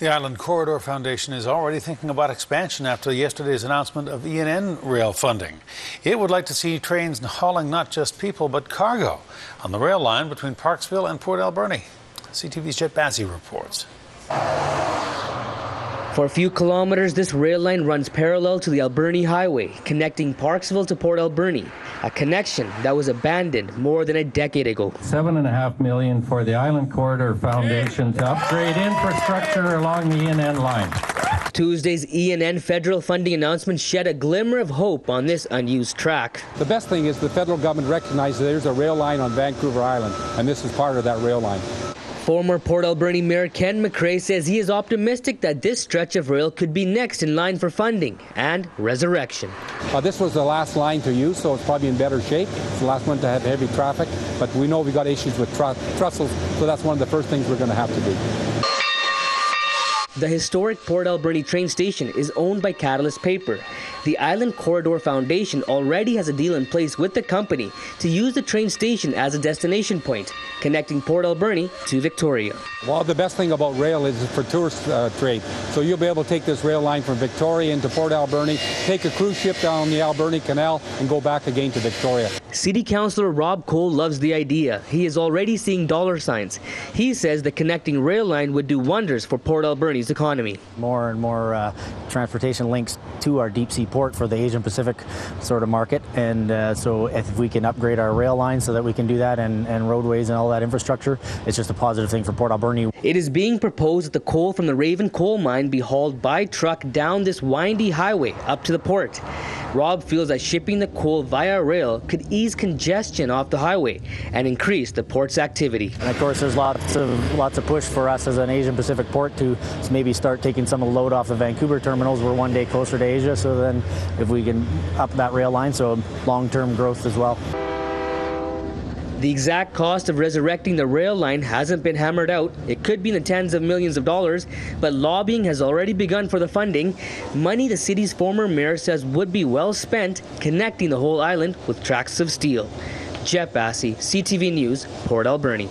The Island Corridor Foundation is already thinking about expansion after yesterday's announcement of E&N rail funding. It would like to see trains hauling not just people but cargo on the rail line between Parksville and Port Alberni. CTV's Jet Bazzi reports. For a few kilometers, this rail line runs parallel to the Alberni Highway, connecting Parksville to Port Alberni, a connection that was abandoned more than a decade ago. $7.5 million for the Island Corridor Foundation to upgrade infrastructure along the E&N line. Tuesday's E&N federal funding announcement shed a glimmer of hope on this unused track. The best thing is the federal government recognizes there's a rail line on Vancouver Island, and this is part of that rail line. Former Port Alberni Mayor Ken MacRae says he is optimistic that this stretch of rail could be next in line for funding and resurrection. This was the last line to use, so it's probably in better shape. It's the last one to have heavy traffic, but we know we got issues with trussels, so that's one of the first things we're going to have to do. The historic Port Alberni train station is owned by Catalyst Paper. The Island Corridor Foundation already has a deal in place with the company to use the train station as a destination point, connecting Port Alberni to Victoria. Well, the best thing about rail is for tourist trade. So you'll be able to take this rail line from Victoria into Port Alberni, take a cruise ship down the Alberni Canal, and go back again to Victoria. City Councillor Rob Cole loves the idea. He is already seeing dollar signs. He says the connecting rail line would do wonders for Port Alberni's economy. More and more transportation links to our deep sea port for the Asian Pacific sort of market, and so if we can upgrade our rail line so that we can do that, and roadways and all that infrastructure, it's just a positive thing for Port Alberni. It is being proposed that the coal from the Raven coal mine be hauled by truck down this windy highway up to the port. Rob feels that shipping the coal via rail could ease congestion off the highway and increase the port's activity. And of course, there's lots of push for us as an Asian Pacific port to maybe start taking some of the load off the Vancouver terminals. We're one day closer to Asia, so then if we can up that rail line, so long-term growth as well. The exact cost of resurrecting the rail line hasn't been hammered out. It could be in the tens of millions of dollars, but lobbying has already begun for the funding. Money the city's former mayor says would be well spent connecting the whole island with tracks of steel. Jet Bazzi, CTV News, Port Alberni.